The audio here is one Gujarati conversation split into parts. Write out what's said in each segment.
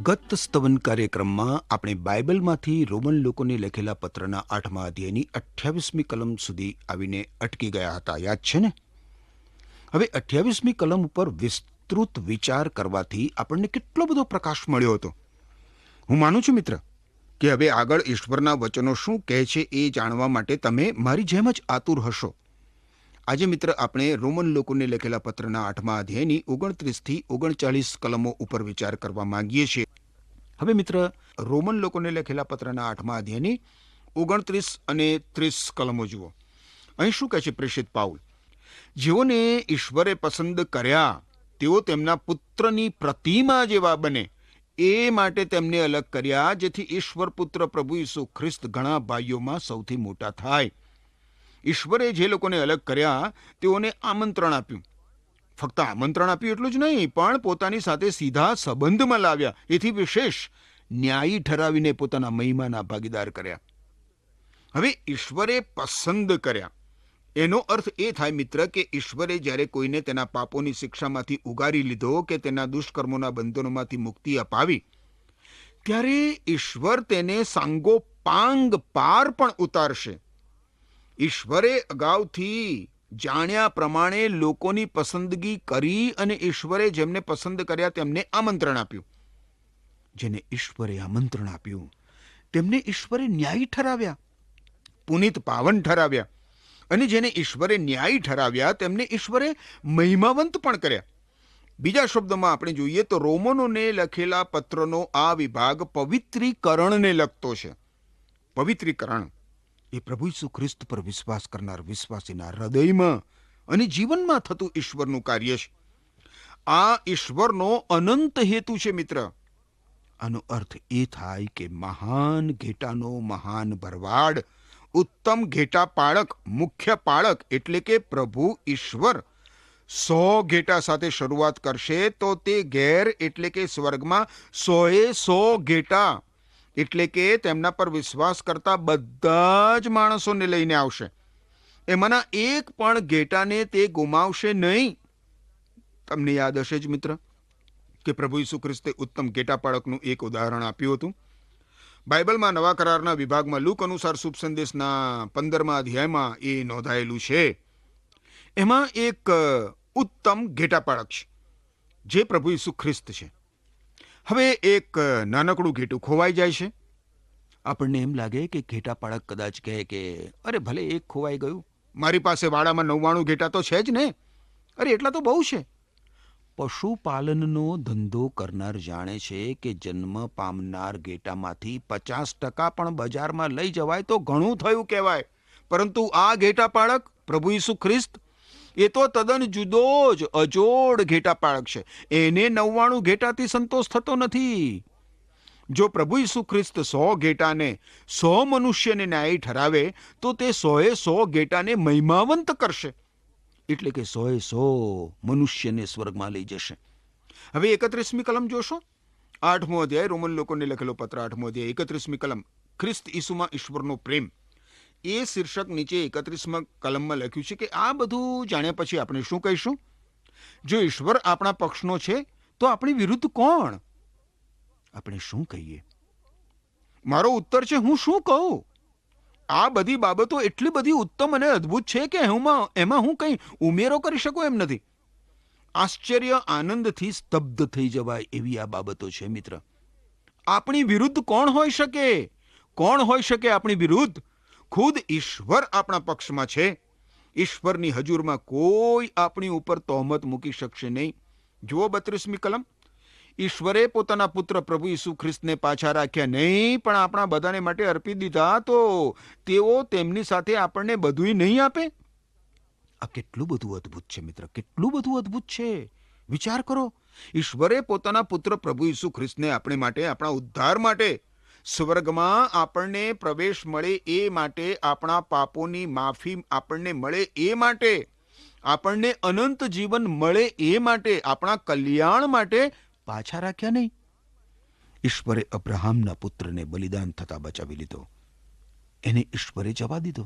ગત સ્તવન કાર્યક્રમમાં આપણે બાઇબલમાંથી રોમન લોકોને લખેલા પત્રના 8મા અધ્યાયની 28મી કલમ સુધી આવીને અટકી ગયા હતા. યાદ છે ને? હવે 28મી કલમ ઉપર વિસ્તૃત વિચાર કરવાથી આપણને કેટલો બધો પ્રકાશ મળ્યો હતો. હું માનું છું મિત્ર કે હવે આગળ ઈશ્વરના વચનો શું કહે છે એ જાણવા માટે તમે મારી જેમ જ આતુર હશો. આજે મિત્ર આપણે રોમન લોકોને લખેલા પત્રના 8મા અધ્યાયની 29 થી 39 કલમો ઉપર વિચાર કરવા માંગીએ છીએ. હવે મિત્ર રોમન લોકોને લખેલા પત્રના 8મા અધ્યાયની 29 અને 30 કલમો જુઓ. અહીં શું કહે છે પ્રેષિત પાઉલ? જેઓને ઈશ્વરે પસંદ કર્યા તેઓ તેમના પુત્રની પ્રતિમા જેવા બને એ માટે તેમને અલગ કર્યા, જેથી ઈશ્વર પુત્ર પ્રભુ ઈસુ ખ્રિસ્ત ઘણા ભાઈઓમાં સૌથી મોટા થાય. ઈશ્વરે જે લોકોને અલગ કર્યા તેઓને આમંત્રણ આપ્યું. ફક્ત આમંત્રણ આપ્યું એટલું જ નહીં, પણ પોતાની સાથે સીધા સંબંધમાં લાવ્યા. એથી વિશેષ ન્યાયી ઠરાવીને પોતાના મહિમાના ભાગીદાર કર્યા. હવે ઈશ્વરે પસંદ કર્યા એનો અર્થ એ થાય મિત્ર કે ઈશ્વરે જ્યારે કોઈને તેના પાપોની શિક્ષામાંથી ઉગારી લીધો કે તેના દુષ્કર્મોના બંધનોમાંથી મુક્તિ અપાવી, ત્યારે ઈશ્વર તેને સાંગોપાંગ પાર પણ ઉતારશે. ઈશ્વરે અગાઉથી જાણ્યા પ્રમાણે લોકોની પસંદગી કરી અને ઈશ્વરે જેમને પસંદ કર્યા તેમને આમંત્રણ આપ્યું. જેને ઈશ્વરે આમંત્રણ આપ્યું તેમને ઈશ્વરે ન્યાયી ઠરાવ્યા, પુનિત પાવન ઠરાવ્યા. અને જેને ઈશ્વરે ન્યાયી ઠરાવ્યા તેમને ઈશ્વરે મહિમાવંત પણ કર્યા. બીજા શબ્દોમાં આપણે જોઈએ તો રોમનોને લખેલા પત્રનો આ વિભાગ પવિત્રીકરણને લગતો છે. પવિત્રીકરણ એ પ્રભુ ઈસુ ખ્રિસ્ત પર વિશ્વાસ કરનાર વિશ્વાસીના હૃદયમાં અને જીવનમાં થતું ઈશ્વરનું કાર્ય છે. આ ઈશ્વરનો અનંત હેતુ છે મિત્ર. આનો અર્થ એ થાય કે મહાન ઘેટાનો મહાન ભરવાડ, ઉત્તમ ઘેટા પાળક, મુખ્ય પાળક એટલે કે પ્રભુ ઈશ્વર 100 ઘેટા સાથે શરૂઆત કરશે તો તે ઘેર એટલે કે સ્વર્ગમાં 100 ઘેટા એટલે કે તેમના પર વિશ્વાસ કરતા બધા જ માણસોને લઈને આવશે. એમાંના એક પણ ઘેટાને તે ગુમાવશે નહીં. તમને યાદ હશે જ મિત્ર કે પ્રભુ ઈસુ ખ્રિસ્તે ઉત્તમ ઘેટા પાળકનું એક ઉદાહરણ આપ્યું હતું. બાઇબલમાં નવા કરારના વિભાગમાં લુક અનુસાર શુભ સંદેશના 15મા અધ્યાયમાં એ નોંધાયેલું છે. એમાં એક ઉત્તમ ઘેટા પાળક છે જે પ્રભુ ઈસુ ખ્રિસ્ત છે. હવે એક નાનકડું ઘેટું ખોવાઈ જાય છે. આપણને એમ લાગે કે ઘેટા પાળક કદાચ કહે કે અરે ભલે એક ખોવાઈ ગયું, મારી પાસે વાડામાં 99 ઘેટા તો છે જ ને, અરે એટલા તો બહુ છે. પશુપાલનનો ધંધો કરનાર જાણે છે કે જન્મ પામનાર ઘેટામાંથી 50% પણ બજારમાં લઈ જવાય તો ઘણું થયું કહેવાય. પરંતુ આ ઘેટા પાળક પ્રભુ ઈસુ ખ્રિસ્ત એ તો તદ્દન જુદો જ અજોડ ઘેટા પાળક છે. એને 99 ઘેટાથી સંતોષ થતો નથી. જો પ્રભુ ઈસુ ખ્રિસ્ત 100 ઘેટાને 100 મનુષ્યને ન્યાયી ઠરાવે તો તે 100 ઘેટાને મહિમાવંત કરશે. એટલે કે 100 મનુષ્યને સ્વર્ગમાં લઈ જશે. હવે 31મી કલમ જોશો. 8મો અધ્યાય રોમન લોકોને લખેલો પત્ર 8મો અધ્યાય 31મી કલમ, ખ્રિસ્ત ઈસુમાં ઈશ્વરનો પ્રેમ. એ શીર્ષક નીચે 31મા કલમમાં લખ્યું છે કે આ બધું જાણ્યા પછી આપણે શું કહીશું? જો ઈશ્વર આપણા પક્ષનો છે તો આપણી વિરુદ્ધ કોણ? આપણે શું કહીએ? મારો ઉત્તર છે હું શું કહું? આ બધી બાબતો એટલી બધી ઉત્તમ અને અદ્ભુત છે કે એમાં હું કંઈ ઉમેરો કરી શકું એમ નથી. આશ્ચર્ય આનંદથી સ્તબ્ધ થઈ જવાય એવી આ બાબતો છે મિત્ર. આપણી વિરુદ્ધ કોણ હોઈ શકે? કોણ હોઈ શકે આપણી વિરુદ્ધ? ખુદ ઈશ્વર આપણા પક્ષમાં છે. ઈશ્વરની હજુરમાં કોઈ આપણી ઉપર તહોમત મૂકી શકશે નહીં. જુઓ 32મી કલમ. ઈશ્વરે પોતાના પુત્ર પ્રભુ ઈસુ ખ્રિસ્તને પાછા રાખ્યા નહીં, પણ આપણા બધાને માટે અર્પી દીધા, તો તેઓ તેમની સાથે આપણને બધુંય નહીં આપે? આ કેટલું બધું અદ્ભુત છે મિત્ર, કેટલું બધું અદ્ભુત છે. વિચાર કરો. ઈશ્વરે પોતાના પુત્ર પ્રભુ ઈસુ ખ્રિસ્તને આપણે માટે, આપણા ઉદ્ધાર માટે, સ્વર્ગમાં આપણને પ્રવેશ મળે એ માટે, આપણા પાપોની માફી આપણને મળે એ માટે, આપણને અનંત જીવન મળે એ માટે, આપણા કલ્યાણ માટે પાછા રાખ્યા નહીં. ઈશ્વરે અબ્રાહમના પુત્રને બલિદાન થતા બચાવી લીધો. એને ઈશ્વરે જવા દીધો,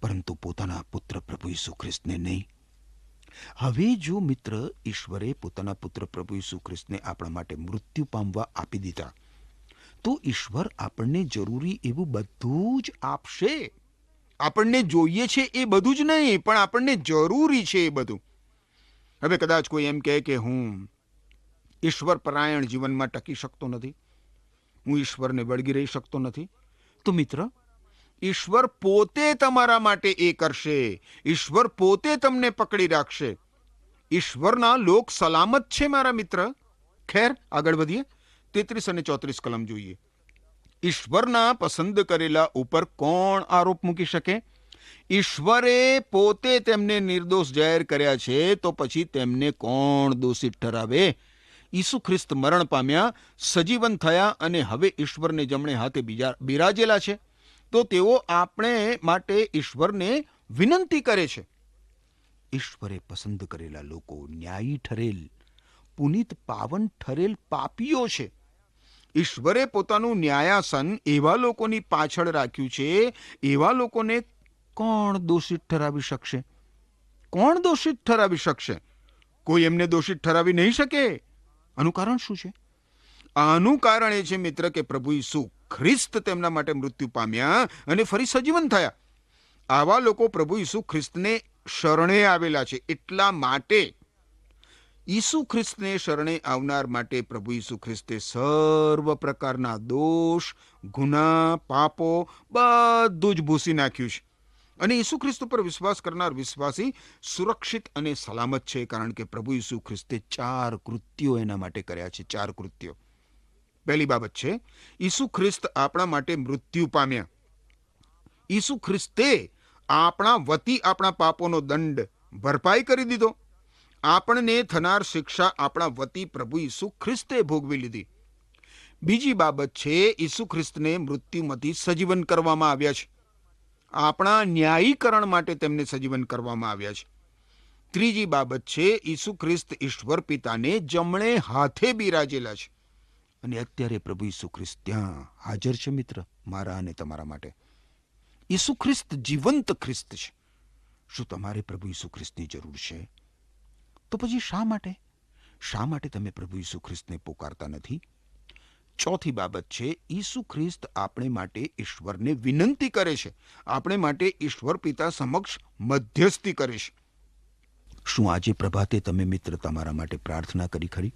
પરંતુ પોતાના પુત્ર પ્રભુ ઈસુ ખ્રિસ્તને નહીં. હવે જો મિત્ર ઈશ્વરે પોતાના પુત્ર પ્રભુ ઈસુ ખ્રિસ્તને આપણા માટે મૃત્યુ પામવા આપી દીધા, તો ઈશ્વર આપણને જરૂરી એવું બધું જ આપશે. આપણને જોઈએ છે એ બધું જ નહીં, પણ આપણને જરૂરી છે એ બધું. હવે કદાચ કોઈ એમ કહે કે હું ઈશ્વર પરાયણ જીવનમાં ટકી શકતો નથી, હું ઈશ્વરને વળગી રહી શકતો નથી, તો મિત્ર ઈશ્વર પોતે તમારા માટે એ કરશે. ઈશ્વર પોતે તમને પકડી રાખશે. ઈશ્વરના લોક સલામત છે મારા મિત્ર. ખેર, આગળ વધીએ. 33 અને 34 કલમ જોઈએ. ઈશ્વરના પસંદ કરેલા ઉપર કોણ આરોપ મૂકી શકે? ઈશ્વરે પોતે તેમને નિર્દોષ જાહેર કર્યા છે, તો પછી તેમને કોણ દોષિત ઠરાવે? ઈસુ ખ્રિસ્ત મરણ પામ્યા, સજીવન થયા અને હવે ઈશ્વરને જમણે હાથે બિરાજેલા છે, તો તેઓ આપણે માટે ઈશ્વરને વિનંતી કરે છે. ઈશ્વરે પસંદ કરેલા લોકો ન્યાયી ઠરેલ, પુનિત પાવન ઠરેલ પાપીઓ છે. ઈશ્વરે પોતાનું ન્યાયાસન એવા લોકોની પાછળ રાખ્યું છે. એવા લોકોને કોણ દોષિત ઠરાવી શકશે? કોણ દોષિત ઠરાવી શકશે? કોઈ એમને દોષિત ઠરાવી નહીં શકે. આનું કારણ શું છે? આનું કારણ એ છે મિત્ર કે પ્રભુ ઈસુ ખ્રિસ્ત તેમના માટે મૃત્યુ પામ્યા અને ફરી સજીવન થયા. આવા લોકો પ્રભુ ઈસુ ખ્રિસ્તને શરણે આવેલા છે. એટલા માટે ઈસુ ખ્રિસ્તને શરણે આવનાર માટે પ્રભુ ઈસુ ખ્રિસ્તે સર્વ પ્રકારના દોષ, ગુના, પાપો બધું જ ભૂસી નાખ્યું છે. અને ઈસુ ખ્રિસ્ત પર વિશ્વાસ કરનાર વિશ્વાસી સુરક્ષિત અને સલામત છે, કારણ કે પ્રભુ ઈસુ ખ્રિસ્તે 4 કૃત્યો એના માટે કર્યા છે. 4 કૃત્યો. પહેલી બાબત છે, ઈસુ ખ્રિસ્ત આપણા માટે મૃત્યુ પામ્યા. ઈસુ ખ્રિસ્તે આપણા વતી આપણા પાપોનો દંડ ભરપાઈ કરી દીધો. આપણને થનાર શિક્ષા આપણા વતી પ્રભુ ઈસુ ખ્રિસ્તે ભોગવી લીધી. બીજી બાબત છે, ઈસુ ખ્રિસ્તને મૃત્યુમાંથી સજીવન કરવામાં આવ્યા છે. આપણા ન્યાયીકરણ માટે તેમને સજીવન કરવામાં આવ્યા છે. ત્રીજી બાબત છે, ઈસુ ખ્રિસ્ત ઈશ્વર પિતાને જમણે હાથે બિરાજેલા છે. અને અત્યારે પ્રભુ ઈસુ ખ્રિસ્ત ત્યાં હાજર છે મિત્ર, મારા અને તમારા માટે. ઈસુ ખ્રિસ્ત જીવંત ખ્રિસ્ત છે. શું તમારે પ્રભુ ઈસુ ખ્રિસ્તની જરૂર છે? તો પછી શા માટે તમે પ્રભુ ઈસુ ખ્રિસ્તને પોકારતા નથી? ચોથી બાબત છે, ઈસુ ખ્રિસ્ત આપણે માટે ઈશ્વરને વિનંતી કરે છે. આપણે માટે ઈશ્વર પિતા સમક્ષ મધ્યસ્થી કરે છે. શું આજે પ્રભાતે તમે મિત્ર તમારા માટે પ્રાર્થના કરી ખરી?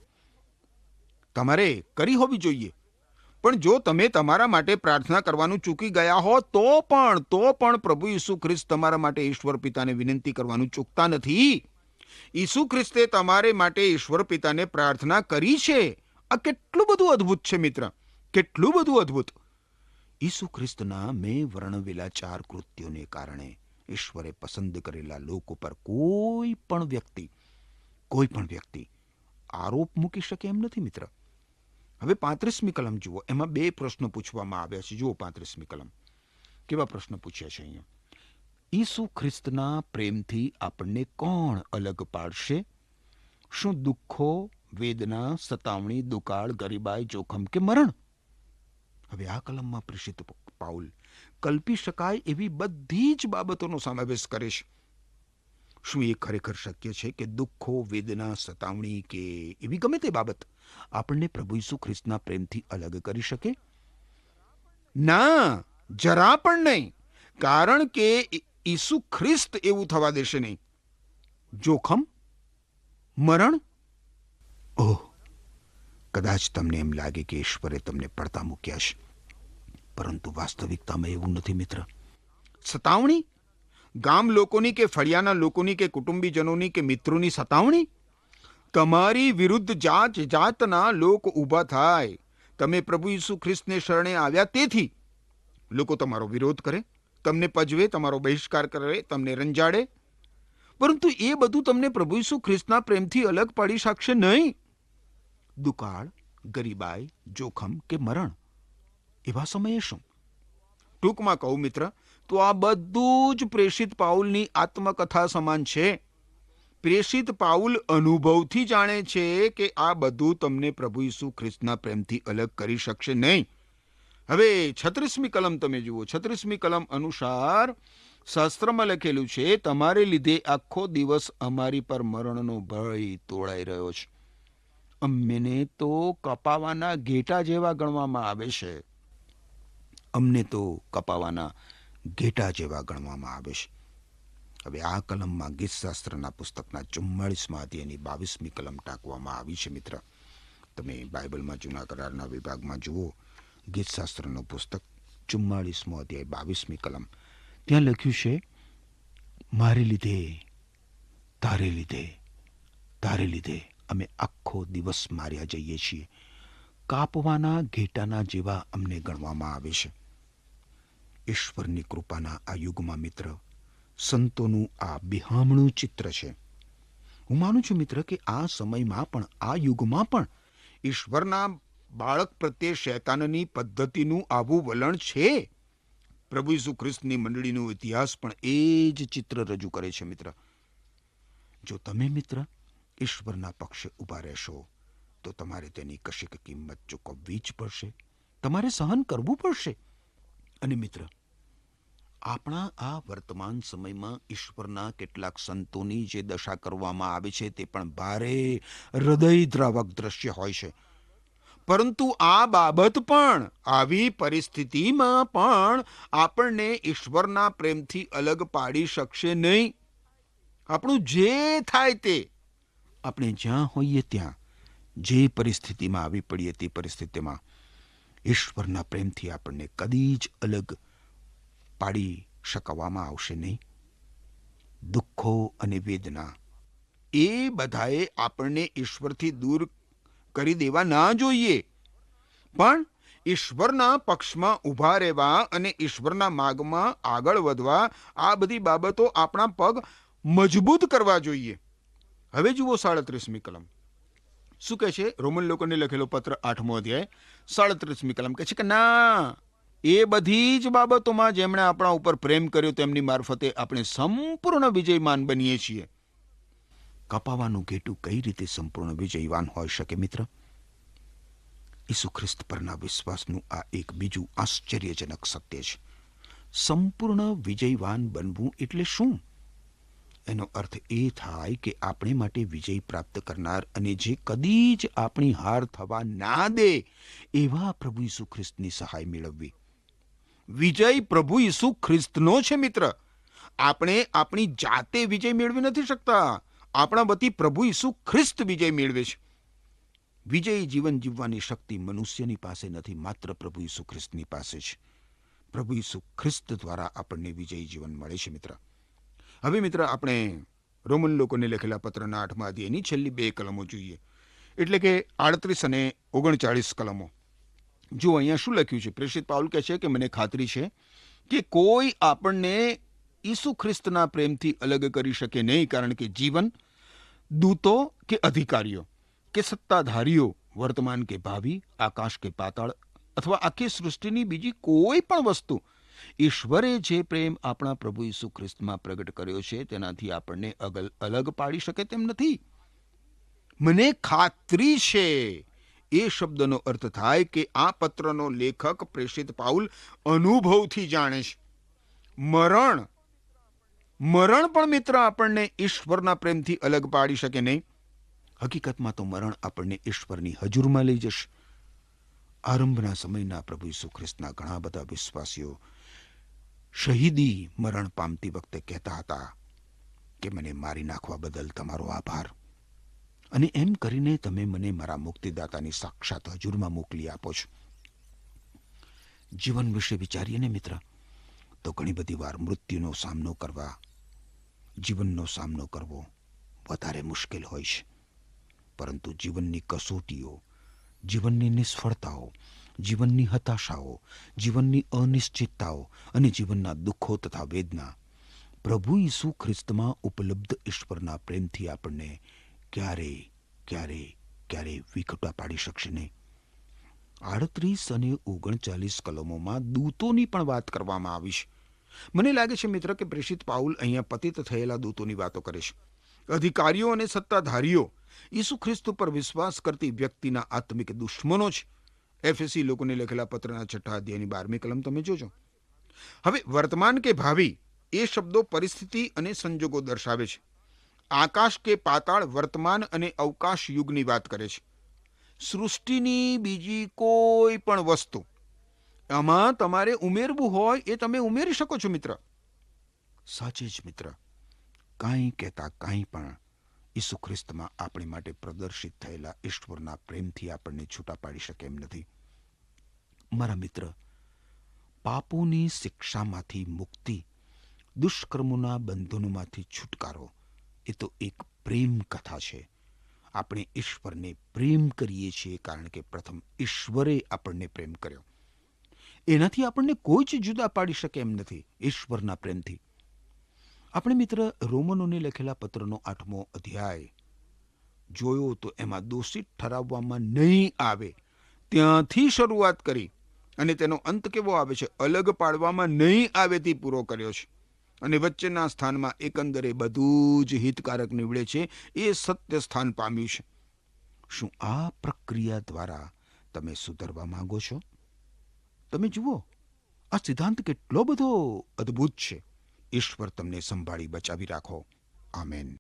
તમારે કરી હોવી જોઈએ. પણ જો તમે તમારા માટે પ્રાર્થના કરવાનું ચૂકી ગયા હો તો પણ પ્રભુ ઈસુ ખ્રિસ્ત તમારા માટે ઈશ્વર પિતાને વિનંતી કરવાનું ચૂકતા નથી. ઈસુ ખ્રિસ્તે તમારે માટે ઈશ્વર પિતાને પ્રાર્થના કરી છે. આ કેટલું બધું અદ્ભુત છે મિત્ર, કેટલું બધું અદ્ભુત. ઈસુ ખ્રિસ્તના મેં વર્ણવેલા 4 કૃત્યોને કારણે ઈશ્વરે પસંદ કરેલા લોકો પર કોઈ પણ વ્યક્તિ આરોપ મૂકી શકે એમ નથી મિત્ર. હવે 35મી કલમ જુઓ. એમાં 2 પ્રશ્નો પૂછવામાં આવ્યા છે. જુઓ 35મી કલમ. કેવા પ્રશ્ન પૂછ્યા છે અહીંયા? ઈસુ ખ્રિસ્તના પ્રેમથી આપણને કોણ અલગ પાડશે? શું દુઃખો, વેદના, સતાવણી, દુકાળ, ગરીબાઈ, જોખમ કે મરણ? હવે આ કલમમાં પ્રેષિત પાઉલ કલ્પી શકાય એવી બધી જ બાબતોનો સમાવેશ કરે છે. શું એ ખરેખર શક્ય છે કે દુઃખો, વેદના, સતાવણી કે એવી ગમે તે બાબત આપણને પ્રભુ ઈસુ ખ્રિસ્તના પ્રેમથી અલગ કરી શકે? ના, જરા પણ નહીં. કારણ કે ઈસુ ખ્રિસ્ત એવું થવા દેશે નહીં. જોખમ, મરણ? ઓહ, કદાચ તમને એમ લાગે કે ઈશ્વરે તમને પડતા મૂક્યા છે, પરંતુ વાસ્તવિકતામાં એવું નથી મિત્ર. સતાવણી, ગામ લોકોની કે ફળિયાના લોકોની કે કુટુંબીજનોની કે મિત્રોની સતાવણી? તમારી વિરુદ્ધ જાતના લોક ઊભા થાય. તમે પ્રભુ ઈસુ ખ્રિસ્તને શરણે આવ્યા તેથી લોકો તમારો વિરોધ કરે, તમને પજવે, તમારો બહિષ્કાર કરે, તમને રંજાડે. પરંતુ એ બધું તમને પ્રભુ ઈસુ ખ્રિસ્તના પ્રેમથી અલગ પાડી શકશે નહીં. દુકાળ, ગરીબાઈ, જોખમ કે મરણ, એવા સમયે શું? ટૂંકમાં કહું મિત્ર, તો આ બધું જ પ્રેષિત પાઉલની આત્મકથા સમાન છે. પ્રેષિત પાઉલ અનુભવથી જાણે છે કે આ બધું તમને પ્રભુ ઈસુ ખ્રિસ્તના પ્રેમથી અલગ કરી શકશે નહીં. હવે 36મી કલમ તમે જુઓ. 36મી કલમ અનુસાર શાસ્ત્રમાં લખેલું છે, તમારે લીધે આખો દિવસ અમારી પર મરણનો ભય તોળાઈ રહ્યો છે. અમને તો કપાવાના ઘેટા જેવા ગણવામાં આવે છે. અમને તો કપાવાના ઘેટા જેવા ગણવામાં આવે છે. હવે આ કલમમાં ગીતશાસ્ત્રના પુસ્તકના 44મા અધ્યાયની 22મી કલમ ટાંકવામાં આવી છે. મિત્ર, તમે બાઇબલમાં જૂના કરારના વિભાગમાં જુઓ, ગીતશાસ્ત્રનું પુસ્તક 44મો અધ્યાય 22મી કલમ, ત્યાં લખ્યું છે, મારે લીધે, તારે લીધે, તારે લીધે અમે આખો દિવસ માર્યા જઈએ છીએ. કાપવાના ઘેટાના જેવા અમને ગણવામાં આવે છે. ઈશ્વરની કૃપાના આ યુગમાં મિત્ર, સંતોનું આ બિહામણું ચિત્ર છે. હું માનું છું મિત્ર કે આ સમયમાં પણ, આ યુગમાં પણ ઈશ્વરના બાળક પ્રત્યે શૈતાનની પદ્ધતિનું આવું વલણ છે. પ્રભુ ઈસુ ખ્રિસ્તની મંડળીનો ઇતિહાસ પણ એ જ ચિત્ર રજૂ કરે છે. મિત્ર, જો તમે મિત્ર ઈશ્વરના પક્ષે ઊભા રહેશો તો તમારે તેની કશીક કિંમત ચૂકવવી જ પડશે. તમારે સહન કરવું પડશે. અને મિત્ર, આપણા આ વર્તમાન સમયમાં ઈશ્વરના કેટલાક સંતોની જે દશા કરવામાં આવે છે તે પણ ભારે હૃદયદ્રાવક દ્રશ્ય હોય છે. પરંતુ આ બાબત પણ, આવી પરિસ્થિતિમાં પણ આપણને ઈશ્વરના પ્રેમથી અલગ પાડી શકશે નહીં. આપણું જે થાય તે, આપણે જ્યાં હોઈએ ત્યાં, જે પરિસ્થિતિમાં આવી પડીએ તે પરિસ્થિતિમાં ઈશ્વરના પ્રેમથી આપણને કદી જ અલગ પાડી શકવામાં આવશે નહીં. દુઃખો અને વેદના એ બધાએ આપણને ઈશ્વરથી દૂર કરી દેવા ના જોઈએ, પણ ઈશ્વરના પક્ષમાં ઊભા રહેવા અને ઈશ્વરના માર્ગમાં આગળ વધવા, આ બધી બાબતો આપણા પગ મજબૂત કરવા જોઈએ. હવે જુઓ 37મી કલમ શું કહે છે? રોમન લોકોને લખેલો પત્ર 8મો અધ્યાય 37મી કલમ કહે છે કે ના, એ બધી જ બાબતોમાં જેમણે આપણા ઉપર પ્રેમ કર્યો તેમની મારફતે આપણે સંપૂર્ણ વિજયમાન બનીએ છીએ. કપાવાનું ઘેટું કઈ રીતે સંપૂર્ણ વિજયવાન હોઈ શકે મિત્ર? ઈસુ ખ્રિસ્ત પરના વિશ્વાસનું આ એક બીજું આશ્ચર્યજનક સત્ય છે. સંપૂર્ણ વિજયવાન બનવું એટલે શું? એનો અર્થ એ થાય કે આપણે માટે વિજય પ્રાપ્ત કરનાર અને જે કદી જ આપણી હાર થવા ના દે એવા પ્રભુ ઈસુ ખ્રિસ્તની સહાય મેળવવી. વિજય પ્રભુ ઈસુ ખ્રિસ્તનો છે મિત્ર. આપણે આપણી જાતે વિજય મેળવી નથી શકતા. આપણા વતી પ્રભુ ઈસુ ખ્રિસ્ત વિજય મેળવે છે. વિજયી જીવન જીવવાની શક્તિ મનુષ્યની પાસે નથી, માત્ર પ્રભુ ઈસુ ખ્રિસ્તની પાસે છે. પ્રભુ ઈસુ ખ્રિસ્ત દ્વારા આપણને વિજયી જીવન મળે છે મિત્ર. હવે મિત્ર, આપણે રોમન લોકોને લખેલા પત્રના 8મા અધ્યાયની છેલ્લી 2 કલમો જોઈએ, એટલે કે 38 અને 39 કલમો. જો અહીંયા શું લખ્યું છે? પ્રેષિત પાઉલ કહે છે કે મને ખાતરી છે કે કોઈ આપણને ઈસુ ખ્રિસ્તના પ્રેમથી અલગ કરી શકે નહીં, કારણ કે જીવન, દૂતો કે અધિકારીઓ કે સત્તાધારીઓ, વર્તમાન કે ભાવિ, આકાશ કે પાતાળ અથવા આખી સૃષ્ટિની બીજી કોઈ પણ વસ્તુ, ઈશ્વરે જે પ્રેમ આપણા પ્રભુ ઈસુ ખ્રિસ્તમાં પ્રગટ કર્યો છે તેનાથી આપણને અલગ પાડી શકે તેમ નથી. મને ખાતરી છે, એ શબ્દનો અર્થ થાય કે આ પત્રનો લેખક પ્રેષિત પાઉલ અનુભવથી જાણે છે. મરણ પણ મિત્ર આપણને ઈશ્વરના પ્રેમથી અલગ પાડી શકે નહીં. હકીકતમાં તો મરણ આપણને ઈશ્વરની હજુરમાં લઈ જશે. આરંભના સમયના પ્રભુ ઈસુ ખ્રિસ્તના ઘણા બધા વિશ્વાસીઓ શહીદી મરણ પામતી વખતે કહેતા હતા કે મને મારી નાખવા બદલ તમારો આભાર, અને એમ કરીને તમે મને મારા મુક્તિદાતાની સાક્ષાત હજુરમાં મોકલી આપો છો. જીવન વિશે વિચારીએ ને મિત્ર, તો ઘણી બધી વાર મૃત્યુનો સામનો કરવા, જીવનનો સામનો કરવો વધારે મુશ્કેલ હોય છે. પરંતુ જીવનની કસોટીઓ, જીવનની નિષ્ફળતાઓ, જીવનની હતાશાઓ, જીવનની અનિશ્ચિતતાઓ અને જીવનના દુઃખો તથા વેદના પ્રભુ ઈસુ ખ્રિસ્તમાં ઉપલબ્ધ ઈશ્વરના પ્રેમથી આપણને ક્યારે વિખટા પાડી શકશે નહીં. 38 અને 39 કલમોમાં દૂતોની પણ વાત કરવામાં આવી છે. મને લાગે છે મિત્ર કે પ્રેષિત પાઉલ અહીંયા પતિત થયેલા દૂતોની વાતો કરે છે. અધિકારીઓ અને સત્તાધારીઓ ઈસુ ખ્રિસ્ત પર વિશ્વાસ કરતી વ્યક્તિના આત્મિક દુશ્મનો છે. એફએસી લોકોને લખેલા પત્રના 6 અધ્યાયની 12મી કલમ તમે જોજો. હવે વર્તમાન કે ભાવિ એ શબ્દો પરિસ્થિતિ અને સંજોગો દર્શાવે છે. આકાશ કે પાતાળ વર્તમાન અને અવકાશ યુગની વાત કરે છે. સૃષ્ટિની બીજી કોઈ પણ વસ્તુ આમાં તમારે ઉમેરવું હોય એ તમે ઉમેરી શકો છો મિત્ર. સાચે જ મિત્ર, કાંઈ કહેતા કાંઈ પણ ઈસુ ખ્રિસ્તમાં આપણી માટે પ્રદર્શિત થયેલા ઈશ્વરના પ્રેમથી આપણને છૂટા પાડી શકે એમ નથી. મારા મિત્ર, પાપોની શિક્ષામાંથી મુક્તિ, દુષ્કર્મોના બંધનોમાંથી છુટકારો એ તો એક પ્રેમ કથા છે. આપણે ઈશ્વરને પ્રેમ કરીએ છીએ કારણ કે પ્રથમ ઈશ્વરે આપણને પ્રેમ કર્યો. એનાથી આપણને કોઈ જ જુદા પાડી શકે એમ નથી ઈશ્વરના પ્રેમથી. આપણે મિત્ર રોમનોને લખેલા પત્રનો 8મો અધ્યાય જોયો તો એમાં દોષિત ઠરાવવામાં નહીં આવે ત્યાંથી શરૂઆત કરી અને તેનો અંત કેવો આવે છે, અલગ પાડવામાં નહીં આવે તે પૂરો કર્યો છે. અને વચ્ચેના સ્થાનમાં એકંદરે બધું જ હિતકારક નીવડે છે એ સત્ય સ્થાન પામ્યું છે. શું આ પ્રક્રિયા દ્વારા તમે સુધરવા માંગો છો? તમે જુઓ, આ સિદ્ધાંત કેટલો બધો અદ્ભુત છે. ઈશ્વર તમને સંભાળી બચાવી રાખો. આમેન.